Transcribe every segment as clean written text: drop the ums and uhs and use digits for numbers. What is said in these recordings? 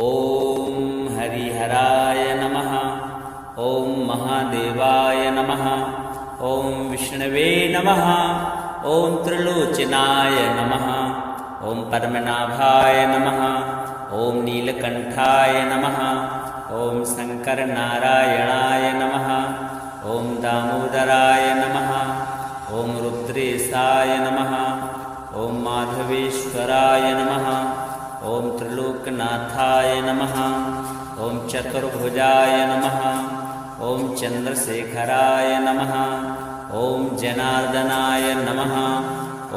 ॐ हरिहराय नमः। ॐ महादेवाय नमः। ॐ विष्णवे नमः। ॐ त्रिलोचनाय नमः। ॐ पद्मनाभाय नमः। ॐ नीलकण्ठाय नमः। ॐ शङ्करनारायणाय नमः। ॐ दामोदराय नमः। ॐ रुद्रेशाय नमः। ॐ माधवेश्वराय नमः। ॐ त्रिलोकनाथाय नमः। ॐ चतुर्भुजाय नमः। ॐ चन्द्रशेखराय नमः। ॐ जनार्दनाय नमः।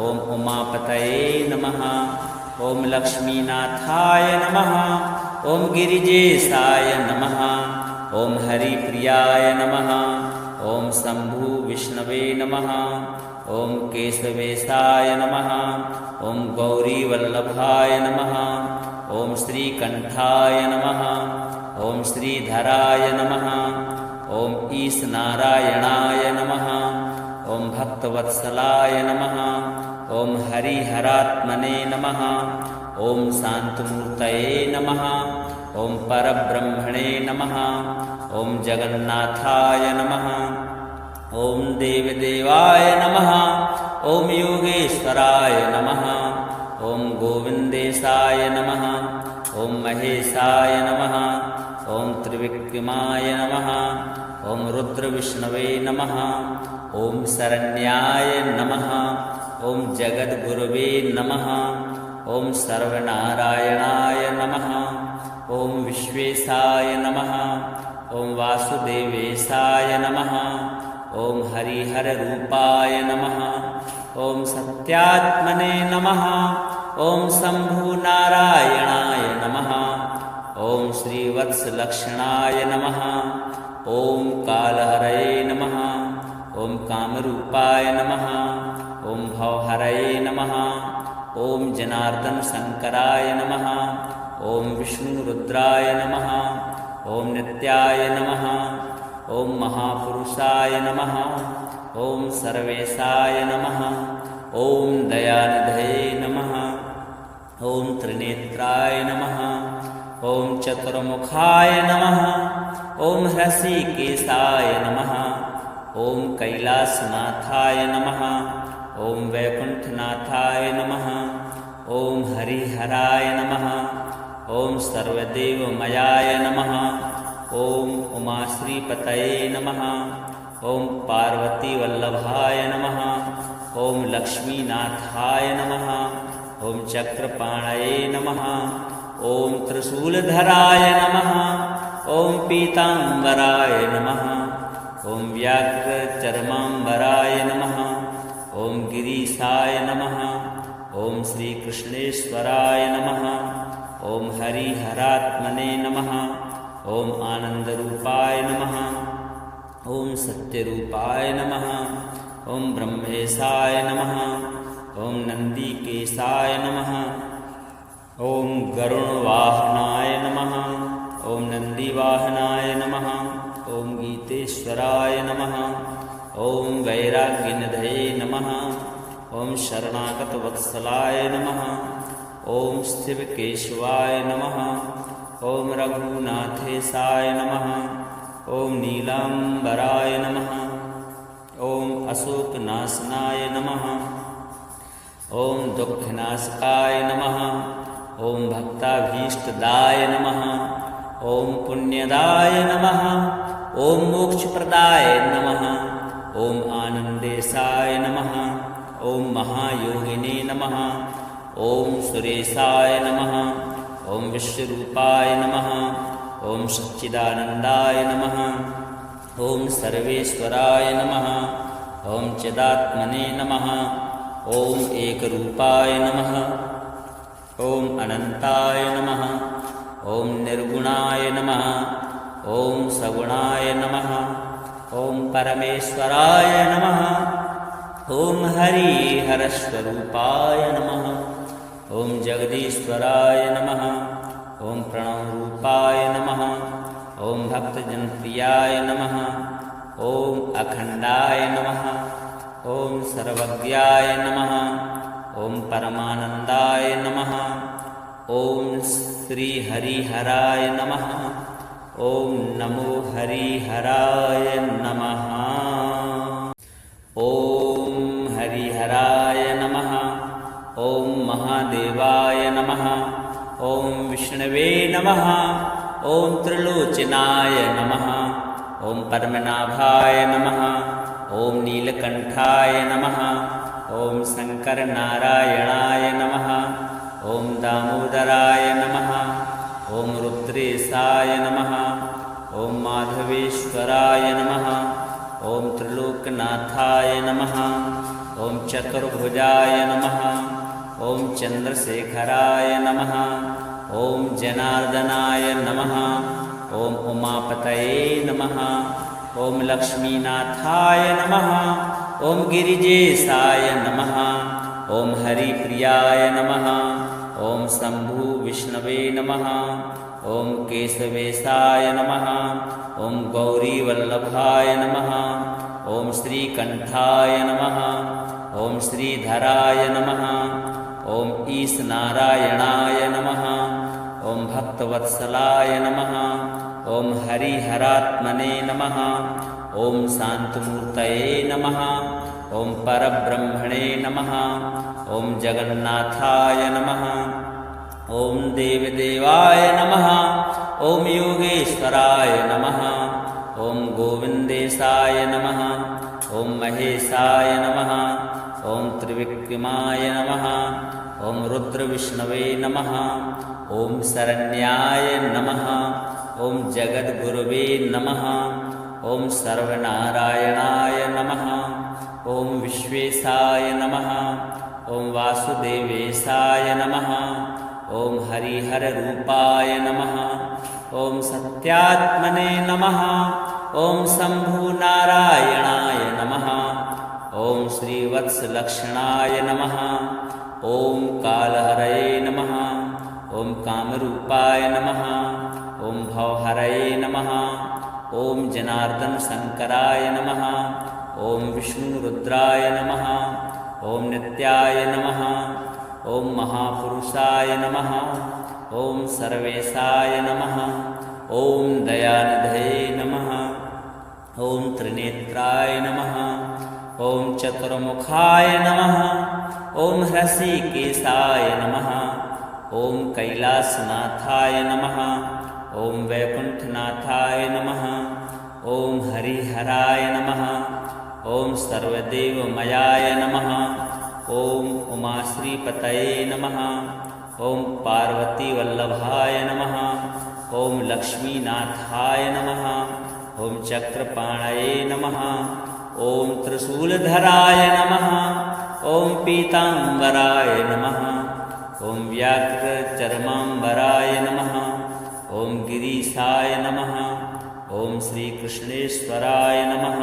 ॐ उमापतये नमः। ॐ लक्ष्मीनाथाय नमः। ॐ गिरिजेशाय नमः। ॐ हरिप्रियाय नमः। ॐ शम्भु विष्णवे नमः। ॐ केशवेशाय नमः। ॐ गौरीवल्लभाय नमः। ॐ श्रीकण्ठाय नमः। ॐ श्रीधराय नमः। ॐ ईशनारायणाय नमः। ॐ भक्तवत्सलाय नमः। ॐ हरिहरात्मने नमः। ॐ शान्तमूर्तये नमः। ॐ परब्रह्मणे नमः। ॐ जगन्नाथाय नमः। ॐ देवदेवाय नमः। ॐ योगेश्वराय नमः। ॐ गोविन्देशाय नमः। ॐ महेशाय नमः। ॐ त्रिविक्रमाय नमः। ॐ रुद्रविष्णवे नमः। ॐ शरण्याय नमः। ॐ जगद्गुरवे नमः। ॐ सर्वनारायणाय नमः। ॐ विश्वेशाय नमः। ॐ वासुदेवेशाय नमः। ॐ हरिहररूपाय नमः। ॐ सत्यात्मने नमः। ॐ शम्भुनारायणाय नमः। ॐ श्रीवत्सलक्षणाय नमः। ॐ कालहरये नमः। ॐ कामरूपाय नमः। ॐ भवहरये नमः। ॐ जनार्दनशङ्कराय नमः। ॐ विष्णुरुद्राय नमः। ॐ नित्याय नमः। ॐ महापुरुषाय नमः। ॐ सर्वेशाय नमः। ॐ दयानिधये नमः। ॐ त्रिनेत्राय नमः। ॐ चतुर्मुखाय नमः। ॐ हृषीकेशाय नमः। ॐ कैलासनाथाय नमः। ॐ वैकुण्ठनाथाय नमः। ॐ हरिहराय नमः। ॐ सर्वदेवमयाय नमः। ॐ उमाश्रीपतये नमः। ॐ पार्वतीवल्लभाय नमः। ॐ लक्ष्मीनाथाय नमः। ॐ चक्रपाणये नमः। ॐ त्रिशूलधराय नमः। ॐ पीताम्बराय नमः। ॐ व्याघ्रचर्माम्बराय नमः। ॐ गिरीशाय नमः। ॐ श्रीकृष्णेश्वराय नमः। ॐ हरिहरात्मने नमः। ॐ आनन्दरूपाय नमः। ॐ सत्यरूपाय नमः। ॐ ब्रह्मेशाय नमः। ॐ नन्दिकेशाय नमः। ॐ गरुणवाहनाय नमः। ॐ नन्दिवाहनाय नमः। ॐ गीतेश्वराय नमः। ॐ वैराग्यनिधये नमः। ॐ शरणागतवत्सलाय नमः। ॐ शिवकेशवाय नमः। ॐ रघुनाथेशाय नमः। ॐ नीलाम्बराय नमः। ॐ अशोकनाशनाय नमः। ॐ दुःखनाशकाय नमः। ॐ भक्ताभीष्टदाय नमः। ॐ पुण्यदाय नमः। ॐ मोक्षप्रदाय नमः। ॐ आनन्देशाय नमः। ॐ महायोगिने नमः। ॐ सुरेशाय नमः। ॐ विश्वरूपाय नमः। ॐ सच्चिदानन्दाय नमः। ॐ सर्वेश्वराय नमः। ॐ चिदात्मने नमः। ॐ एकरूपाय नमः। ॐ अनन्ताय नमः। ॐ निर्गुणाय नमः। ॐ सगुणाय नमः। ॐ परमेश्वराय नमः। ॐ हरिहरस्वरूपाय नमः। ॐ जगदीश्वराय नमः। ॐ प्रणवरूपाय नमः। ॐ भक्तजनप्रियाय नमः। ॐ अखण्डाय नमः। ॐ सर्वज्ञाय नमः। ॐ परमानन्दाय नमः। ओम श्री हरिहराय नमः। ओम नमो हरिहराय नमः। ओम हरिहराय नमः। ओम महादेवाय नमः। ओम विष्णवे नमः। ओम त्रिलोचनाय नमः। ओम पद्मनाभाय नमः। ओम नीलकंठाय नमः। ओम शंकर नारायणाय नमः। ओम दामोदराय नमः। ओम रुद्रेशाय नमः। ओम माधवेश्वराय नमः। ओम त्रिलोकनाथाय नमः। ओम चतुर्भुजाय नमः। ओम चंद्रशेखराय नमः। ओम जनार्दनाय नमः। ओम उमापतये नमः। ओम लक्ष्मीनाथाय नमः। ओम गिरिजेशाय नमः। ओम हरिप्रियाय नमः। ओम शंभु विष्णवे नमः। ओम केशवेशाय नमः। ओम गौरीवल्लभाय नमः। ओम श्रीकंठाय नमः। ओम श्रीधराय नमः। ओम ईशनारायणाय नमः। ओम भक्तवत्सलाय नमः। ओम हरिहरात्मने नमः। ओम शांतमूर्तये नमः। ओम परब्रह्मणे नमः। ओम जगन्नाथाय नमः। ओम देवदेवाय नमः। ओम योगेश्वराय नमः। ओम गोविंदेशाय नमः। ओम महेशाय नमः। ओम त्रिविक्रमाय नमः। ओम रुद्रविष्णवे नमः। ओम शरण्याय नमः। ओम जगद्गुरुवे नमः। ओम सर्वनारायणाय नमः। ओम विश्वेशाय नमः। ओम वासुदेवेशाय नमः। ओम हरिहररूपाय नमः। ओम सत्यात्मने नमः। ओम शंभुनारायणाय नमः। ओम श्रीवत्सलक्षणाय नमः। ओम कालहरये नमः। ओम कामरूपाय नमः। ओम भवहरये नमः। ओम जनार्दन शंकराय नमः। ओम विष्णुरुद्राय नमः। ओम नित्याय नमः। ओम महापुरुषाय नमः। ओम सर्वेशाय नमः। ओम दयानिधये नमः। ओम त्रिनेत्राय नमः। ओम चतुर्मुखाय नमः। ओम हृषिकेशाय नमः। ओम कैलासनाथाय नमः। ओम वैकुंठनाथाय नमः। ओम हरिहराय नमः। ओम सर्वदेवमयाय नमः। ओम उमाश्रीपतये नमः। ओम पार्वतीवल्लभाय नमः। ओम लक्ष्मीनाथाय नमः। ओम चक्रपाणये नमः। ओम त्रिशूलधराय नमः। ओम पीतांबराय नमः। ओम व्याघ्रचर्मांबराय नमः। ओम गिरीशाय नमः। ओम श्रीकृष्णेश्वराय नमः।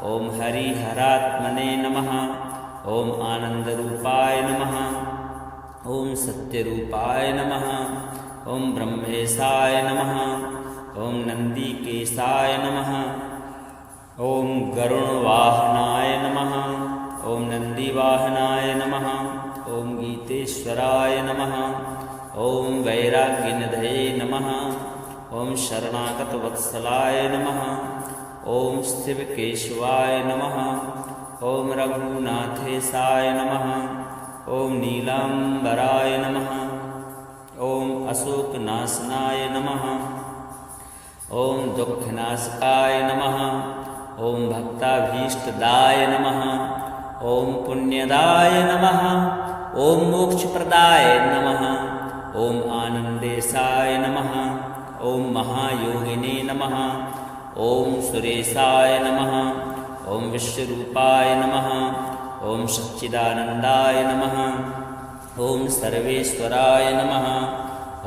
ओम हरिहरात्मने नमः। ओम आनंदरूपाय नमः। ओम सत्यरूपाय नमः। ओम ब्रह्मेशाय नमः। ओम नंदीकेशाय नमः। ओम गरुणवाहनाय नमः। ओम नंदीवाहनाय नमः। ओम गीतेश्वराय नमः। ओम वैराग्यनिधये नमः। ओम शरणागतवत्सलाय नमः। ओम शिवकेशवाय नमः। ओम रघुनाथेशाय नमः। ओम नीलांबराय नमः। ओम अशोकनाशनाय नमः। ओम दुःखनाशकाय नमः। ओम भक्ताभीष्टदाय नमः। ओम पुण्यदाय नमः। ओम मोक्षप्रदाय नमः। ओम आनंदेशाय नमः। ओम महायोगिने नमः। ओम सुरेशाय नमः। ओम विश्वरूपाय नमः। ओम सच्चिदानंदाय नमः। ओम सर्वेश्वराय नमः।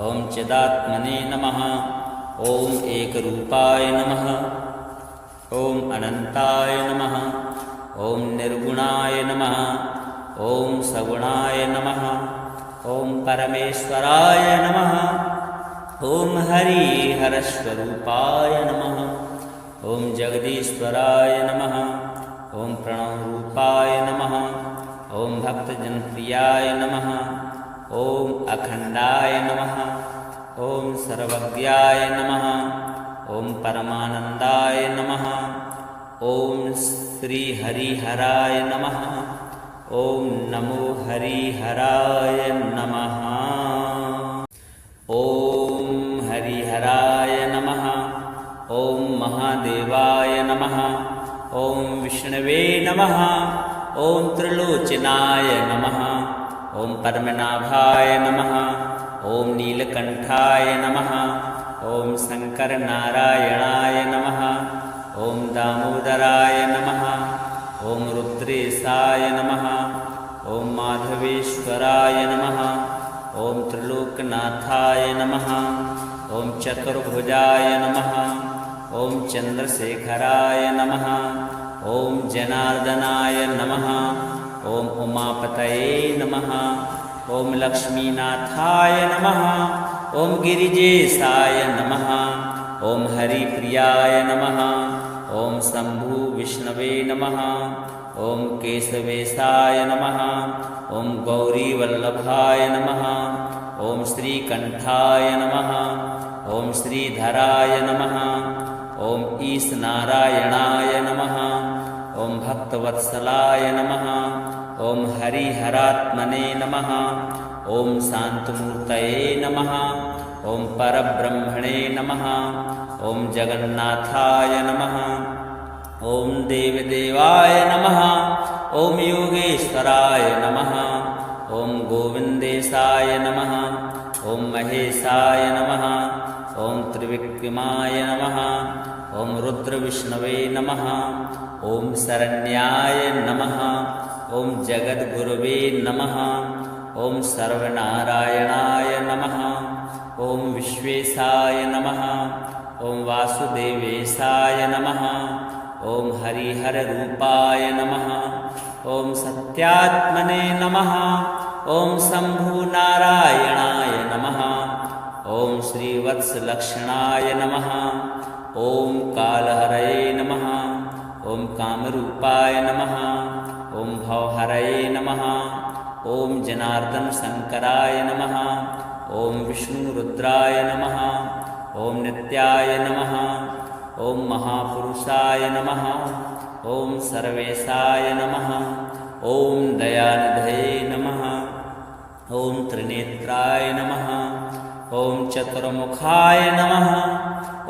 ओम चिदात्मने नमः। ओम एकरूपाय नमः। ओम अनंताय नमः। ओम निर्गुणाय नमः। ओम सगुणाय नमः। ओम परमेश्वराय नमः। ओम हरिहरस्वरूपाय नमः। ओम जगदीश्वराय नमः। ओम प्रणवरूपाय नमः। ओम भक्तजनप्रियाय नमः। ॐ अखण्डाय नमः। ॐ सर्वज्ञाय नमः। ॐ परमानन्दाय नमः। ॐ श्रीहरिहराय नमः। ॐ नमो हरिहराय नमः। ॐ हरिहराय नमः। ॐ महादेवाय नमः। ॐ विष्णवे नमः। ॐ त्रिलोचनाय नमः। ॐ पद्मनाभाय नमः। ॐ नीलकण्ठाय नमः। ॐ शङ्करनारायणाय नमः। ॐ दामोदराय नमः। ॐ रुद्रेशाय नमः। ॐ माधवेश्वराय नमः। ॐ त्रिलोकनाथाय नमः। ॐ चतुर्भुजाय नमः। ॐ चन्द्रशेखराय नमः। ॐ जनार्दनाय नमः। ॐ उमापतये नमः। ॐ लक्ष्मीनाथाय नमः। ॐ गिरिजेशाय नमः। ॐ हरिप्रियाय नमः। ॐ शम्भु विष्णवे नमः। ॐ केशवेशाय नमः। ॐ गौरीवल्लभाय नमः। ॐ श्रीकण्ठाय नमः। ॐ श्रीधराय नमः। ॐ ईशनारायणाय नमः। ॐ भक्तवत्सलाय नमः। ॐ हरिहरात्मने नमः। ॐ शान्तमूर्तये नमः। ॐ परब्रह्मणे नमः। ॐ जगन्नाथाय नमः। ॐ देवदेवाय नमः। ॐ योगेश्वराय नमः। ॐ गोविन्देशाय नमः। ॐ महेशाय नमः। ॐ त्रिविक्रमाय नमः। ॐ रुद्रविष्णवे नमः। ॐ शरण्याय नमः। ॐ जगद्गुरवे नमः। ॐ सर्वनारायणाय नमः। ॐ विश्वेशाय नमः। ॐ वासुदेवेशाय नमः। ॐ हरिहररूपाय नमः। ॐ सत्यात्मने नमः। ॐ शम्भुनारायणाय नमः। ॐ श्रीवत्सलक्षणाय नमः। ॐ कालहरये नमः। ॐ कामरूपाय नमः। ॐ भवहरये नमः। ॐ जनार्दनशङ्कराय नमः। ॐ विष्णुरुद्राय नमः। ॐ नित्याय नमः। ॐ महापुरुषाय नमः। ॐ सर्वेशाय नमः। ॐ दयानिधये नमः। ॐ त्रिनेत्राय नमः। ॐ चतुर्मुखाय नमः।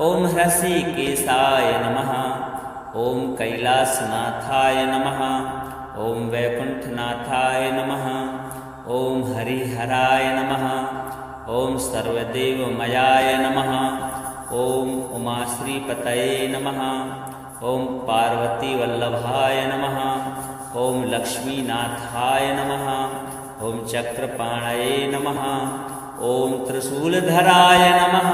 ॐ हृषीकेशाय नमः। ॐ कैलासनाथाय नमः। ॐ वैकुण्ठनाथाय नमः। ॐ हरिहराय नमः। ॐ सर्वदेवमयाय नमः। ॐ उमाश्रीपतये नमः। ॐ पार्वतीवल्लभाय नमः। ॐ लक्ष्मीनाथाय नमः। ॐ चक्रपाणये नमः। ॐ त्रिशूलधराय नमः।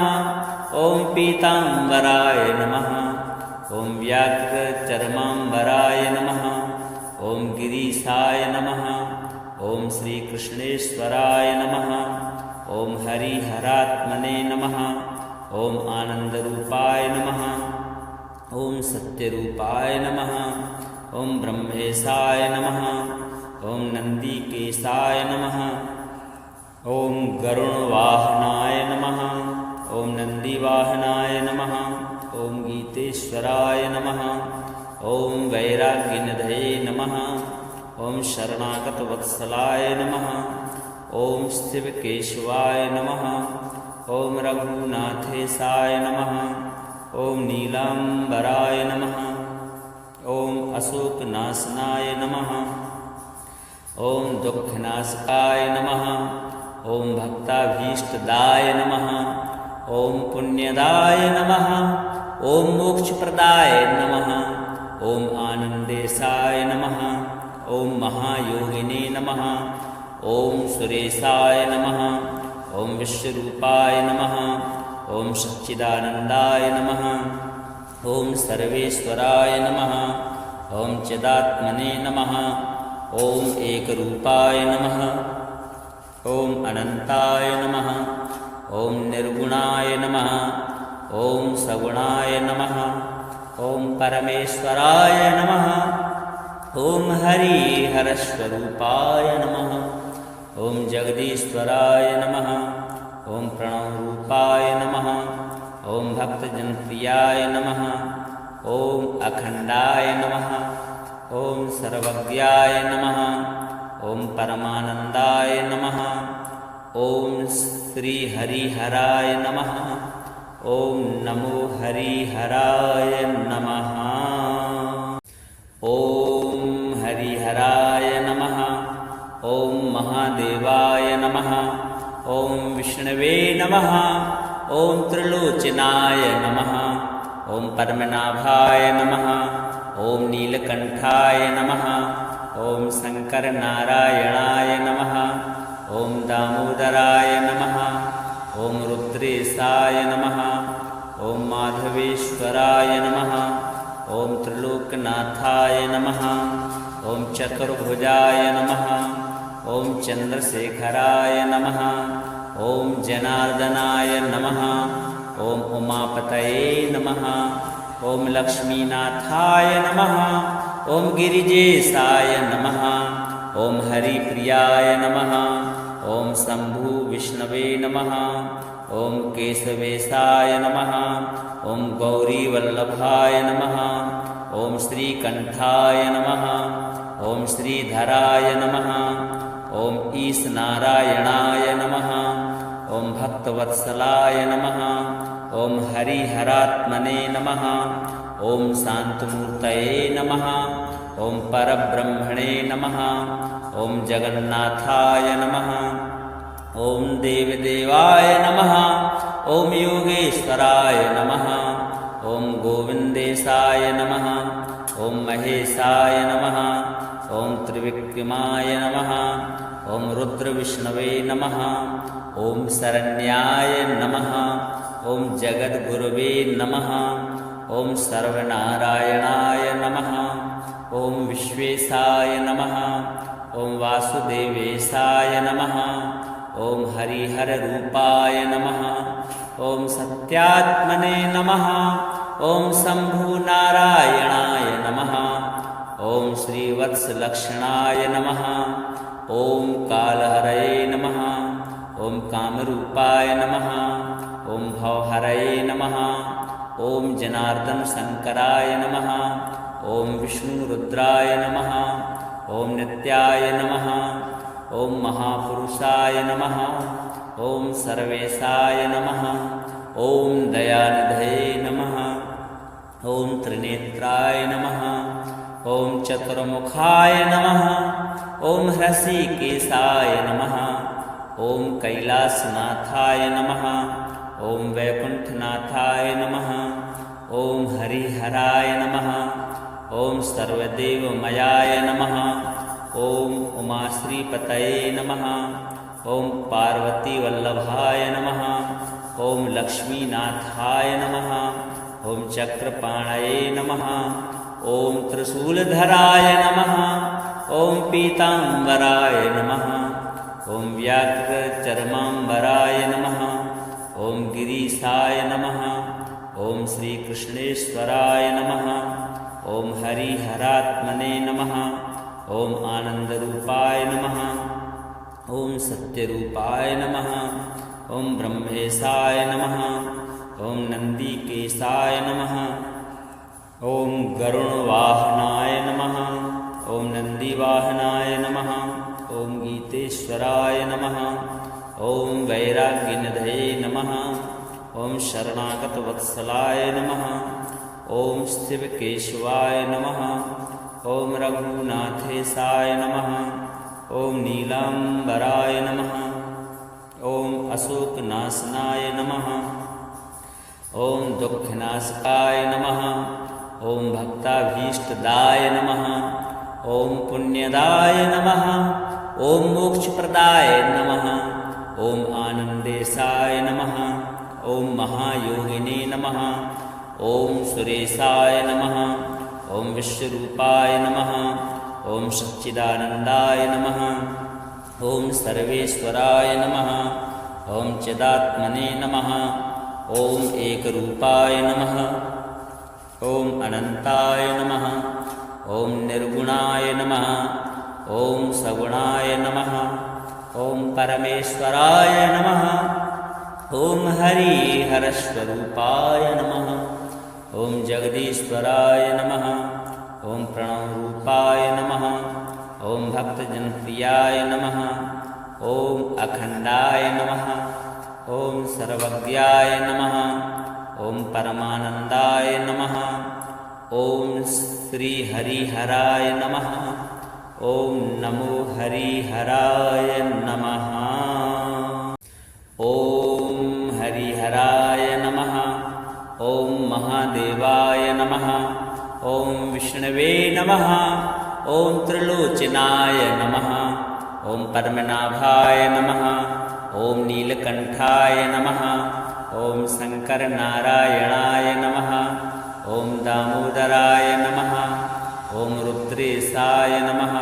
ॐ पीताम्बराय नमः। ॐ व्याघ्रचर्माम्बराय नमः। ॐ गिरीशाय नमः। ॐ श्रीकृष्णेश्वराय नमः। ॐ हरिहरात्मने नमः। ॐ आनन्दरूपाय नमः। ॐ सत्यरूपाय नमः। ॐ ब्रह्मेशाय नमः। ॐ नन्दिकेशाय नमः। ॐ गरुणवाहनाय नमः। ॐ नन्दिवाहनाय नमः। ॐ गीतेश्वराय नमः। ॐ वैराग्यनिधये नमः। ॐ शरणागतवत्सलाय नमः। ॐ शिवकेशवाय नमः। ॐ रघुनाथेशाय नमः। ॐ नीलाम्बराय नमः। ॐ अशोकनाशनाय नमः। ॐ दुःखनाशकाय नमः। ॐ भक्ताभीष्टदाय नमः। ॐ पुण्यदाय नमः। ॐ मोक्षप्रदाय नमः। ॐ आनन्देशाय नमः। ॐ महायोगिने नमः। ॐ सुरेशाय नमः। ॐ विश्वरूपाय नमः। ॐ सच्चिदानन्दाय नमः। ॐ सर्वेश्वराय नमः। ॐ चिदात्मने नमः। ॐ एकरूपाय नमः। ॐ अनन्ताय नमः। ॐ निर्गुणाय नमः। ॐ सगुणाय नमः। ॐ परमेश्वराय नमः। ॐ हरिहरस्वरूपाय नमः। ॐ जगदीश्वराय नमः। ॐ प्रणवरूपाय नमः। ॐ भक्तजनप्रियाय नमः। ॐ अखण्डाय नमः। ॐ सर्वज्ञाय नमः। ॐ परमानन्दाय नमः। ॐ श्रीहरिहराय नमः। ॐ नमो हरिहराय नमः। ॐ हरिहराय नमः। ॐ महादेवाय नमः। ॐ विष्णवे नमः। ॐ त्रिलोचनाय नमः। ॐ पद्मनाभाय नमः। ॐ नीलकण्ठाय नमः। ॐ शङ्करनारायणाय नमः। ॐ दामोदराय नमः। ॐ रुद्रेशाय नमः। ॐ माधवेश्वराय नमः। ॐ त्रिलोकनाथाय नमः। ॐ चतुर्भुजाय नमः। ॐ चन्द्रशेखराय नमः। ॐ जनार्दनाय नमः। ॐ उमापतये नमः। ॐ लक्ष्मीनाथाय नमः। ॐ गिरिजेशाय नमः। ॐ हरिप्रियाय नमः। ॐ शम्भु विष्णवे नमः। ॐ केशवेशाय नमः। ॐ गौरीवल्लभाय नमः। ॐ श्रीकण्ठाय नमः। ॐ श्रीधराय नमः। ॐ ईशनारायणाय नमः। ॐ भक्तवत्सलाय नमः। ॐ हरिहरात्मने नमः। ॐ शान्तमूर्तये नमः। ॐ परब्रह्मणे नमः। ॐ जगन्नाथाय नमः। ॐ देवदेवाय नमः। ॐ योगेश्वराय नमः। ॐ गोविन्देशाय नमः। ॐ महेशाय नमः। ॐ त्रिविक्रमाय नमः। ॐ रुद्रविष्णवे नमः। ॐ शरण्याय नमः। ॐ जगद्गुरवे नमः। ॐ सर्वनारायणाय नमः। ॐ विश्वेशाय नमः। ॐ वासुदेवेशाय नमः। ॐ हरिहररूपाय नमः। ॐ सत्यात्मने नमः। ॐ शम्भुनारायणाय नमः। ॐ श्रीवत्सलक्षणाय नमः। ॐ कालहरये नमः। ॐ कामरूपाय नमः। ॐ भवहरये नमः। ॐ जनार्दनशङ्कराय नमः। ॐ विष्णुरुद्राय नमः। ॐ नित्याय नमः। ॐ महापुरुषाय नमः। ॐ सर्वेशाय नमः। ॐ दयानिधये नमः। ॐ त्रिनेत्राय नमः। ॐ चतुर्मुखाय नमः। ॐ हृषीकेशाय नमः। ॐ कैलासनाथाय नमः। ॐ वैकुण्ठनाथाय नमः। ॐ हरिहराय नमः। ॐ सर्वदेवमयाय नमः। ॐ उमाश्रीपतये नमः। ॐ पार्वतीवल्लभाय नमः। ॐ लक्ष्मीनाथाय नमः। ॐ चक्रपाणये नमः। ॐ त्रिशूलधराय नमः। ॐ पीताम्बराय नमः। ॐ व्याघ्रचर्माम्बराय नमः। ॐ गिरीशाय नमः। ॐ श्रीकृष्णेश्वराय नमः। ॐ हरिहरात्मने नमः। ॐ आनन्दरूपाय नमः। ॐ सत्यरूपाय नमः। ॐ ब्रह्मेशाय नमः। ॐ नन्दिकेशाय नमः। ॐ गरुणवाहनाय नमः। ॐ नन्दिवाहनाय नमः। ॐ गीतेश्वराय नमः। ॐ वैराग्यनिधये नमः। ॐ शरणागतवत्सलाय नमः। ॐ शिवकेशवाय नमः। ॐ रघुनाथेशाय नमः। ॐ नीलाम्बराय नमः। ॐ अशोकनाशनाय नमः। ॐ दुःखनाशकाय नमः। ॐ भक्ताभीष्टदाय नमः। ॐ पुण्यदाय नमः। ॐ मोक्षप्रदाय नमः। ॐ आनन्देशाय नमः। ॐ महायोगिने नमः। ॐ सुरेशाय नमः। ॐ विश्वरूपाय नमः। ॐ सच्चिदानन्दाय नमः। ॐ सर्वेश्वराय नमः। ॐ चिदात्मने नमः। ॐ एकरूपाय नमः। ॐ अनन्ताय नमः। ॐ निर्गुणाय नमः। ॐ सगुणाय नमः। ॐ परमेश्वराय नमः। ॐ हरिहरस्वरूपाय नमः। ॐ जगदीश्वराय नमः। ॐ प्रणवरूपाय नमः। ॐ भक्तजनप्रियाय नमः। ॐ अखण्डाय नमः। ॐ सर्वज्ञाय नमः। ॐ परमानन्दाय नमः। ॐ श्रीहरिहराय नमः। ॐ नमो हरिहराय नमः। ॐ हरिहराय नमः। ॐ महादेवाय नमः। ॐ विष्णवे नमः। ॐ त्रिलोचनाय नमः। ॐ पद्मनाभाय नमः। ॐ नीलकण्ठाय नमः। ॐ शङ्करनारायणाय नमः। ॐ दामोदराय नमः। ॐ रुद्रेशाय नमः।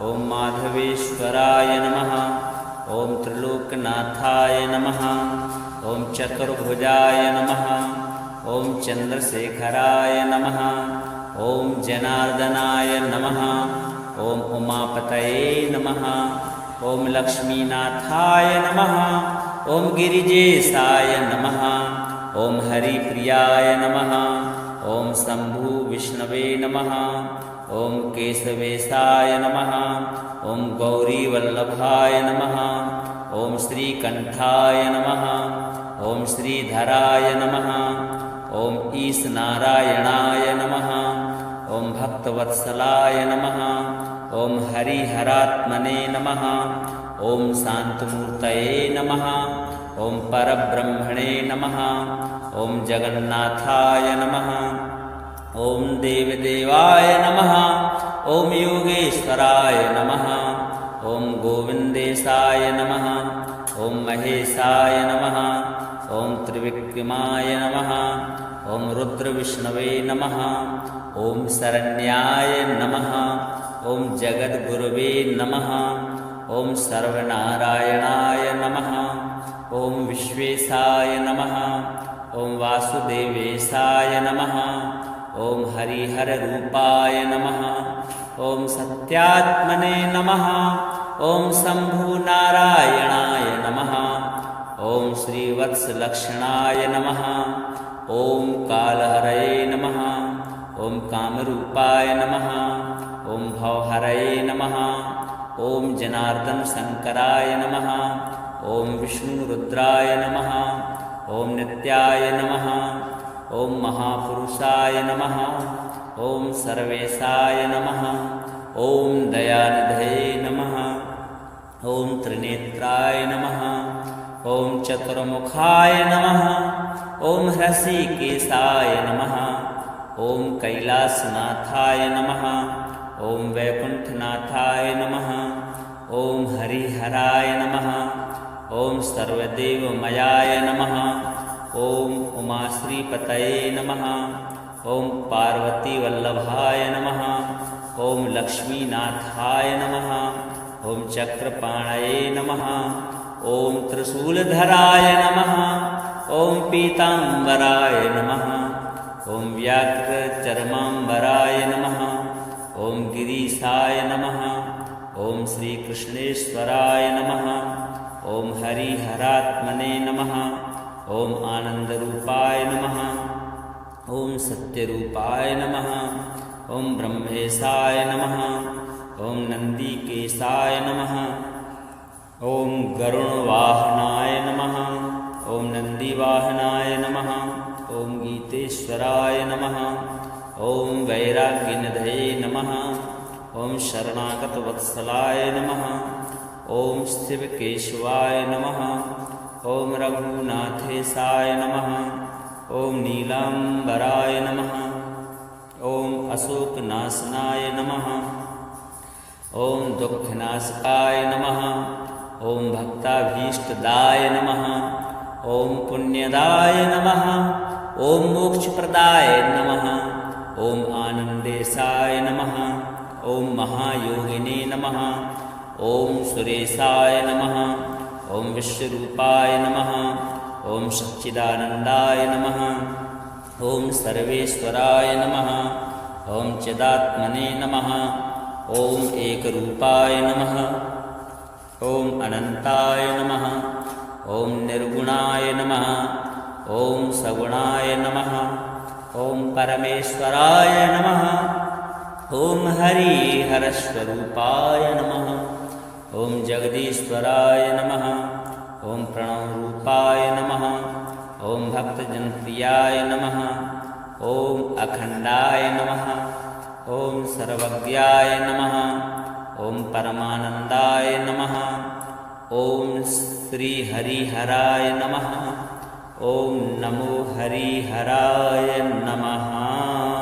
ॐ माधवेश्वराय नमः। ॐ त्रिलोकनाथाय नमः। ॐ चतुर्भुजाय नमः। ॐ चन्द्रशेखराय नमः। ॐ जनार्दनाय नमः। ॐ उमापतये नमः। ॐ लक्ष्मीनाथाय नमः। ॐ गिरिजेशाय नमः। ॐ हरिप्रियाय नमः। ॐ शम्भु विष्णवे नमः। ॐ केशवेशाय नमः। ॐ गौरीवल्लभाय नमः। ॐ श्रीकण्ठाय नमः। ॐ श्रीधराय नमः। ॐ ईशनारायणाय नमः। ॐ भक्तवत्सलाय नमः। ॐ हरिहरात्मने नमः। ॐ शान्तमूर्तये नमः। ॐ परब्रह्मणे नमः। ॐ जगन्नाथाय नमः। ॐ देवदेवाय नमः। ॐ योगेश्वराय नमः। ॐ गोविन्देशाय नमः। ॐ महेशाय नमः। ॐ त्रिविक्रमाय नमः। ॐ रुद्रविष्णवे नमः। ॐ शरण्याय नमः। ॐ जगद्गुरवे नमः। ॐ सर्वनारायणाय नमः। ॐ विश्वेशाय नमः। ॐ वासुदेवेशाय नमः। ॐ हरिहररूपाय नमः। ॐ सत्यात्मने नमः। ॐ शम्भुनारायणाय नमः। ॐ श्रीवत्सलक्षणाय नमः। ॐ कालहरये नमः। ॐ कामरूपाय नमः। ॐ भवहरये नमः। ॐ जनार्दनशङ्कराय नमः। ॐ विष्णुरुद्राय नमः। ॐ नित्याय नमः। ॐ महापुरुषाय नमः। ॐ सर्वेशाय नमः। ॐ दयानिधये नमः। ॐ त्रिनेत्राय नमः। ॐ चतुर्मुखाय नमः। ॐ हृषीकेशाय नमः। ॐ कैलासनाथाय नमः। ॐ वैकुण्ठनाथाय नमः। ॐ हरिहराय नमः। ॐ सर्वदेवमयाय नमः। ॐ उमाश्रीपतये नमः। ॐ पार्वतीवल्लभाय नमः। ॐ लक्ष्मीनाथाय नमः। ॐ चक्रपाणये नमः। ॐ त्रिशूलधराय नमः। ॐ पीताम्बराय नमः। ॐ व्याघ्रचर्माम्बराय नमः। ॐ गिरीशाय नमः। ॐ श्रीकृष्णेश्वराय नमः। ॐ हरिहरात्मने नमः। ॐ आनन्दरूपाय नमः। ॐ सत्यरूपाय नमः। ॐ ब्रह्मेशाय नमः। ॐ नन्दिकेशाय नमः। ॐ गरुणवाहनाय नमः। ॐ नन्दिवाहनाय नमः। ॐ गीतेश्वराय नमः। ॐ वैराग्यनिधये नमः। ॐ शरणागतवत्सलाय नमः। ॐ शिवकेशवाय नमः। ॐ रघुनाथेशाय नमः। ॐ नीलाम्बराय नमः। ॐ अशोकनाशनाय नमः। ॐ दुःखनाशकाय नमः। ॐ भक्ताभीष्टदाय नमः। ॐ पुण्यदाय नमः। ॐ मोक्षप्रदाय नमः। ॐ आनन्देशाय नमः। ॐ महायोगिने नमः। ॐ सुरेशाय नमः। ॐ विश्वरूपाय नमः। ॐ सच्चिदानन्दाय नमः। ॐ सर्वेश्वराय नमः। ॐ चिदात्मने नमः। ॐ एकरूपाय नमः। ॐ अनन्ताय नमः। ॐ निर्गुणाय नमः। ॐ सगुणाय नमः। ॐ परमेश्वराय नमः। ॐ हरिहरस्वरूपाय नमः। ॐ जगदीश्वराय नमः। ॐ प्रणवरूपाय नमः। ॐ भक्तजनप्रियाय नमः। ॐ अखण्डाय नमः। ॐ सर्वज्ञाय नमः। ॐ परमानन्दाय नमः। ॐ श्रीहरिहराय नमः। ॐ नमो हरिहराय नमः।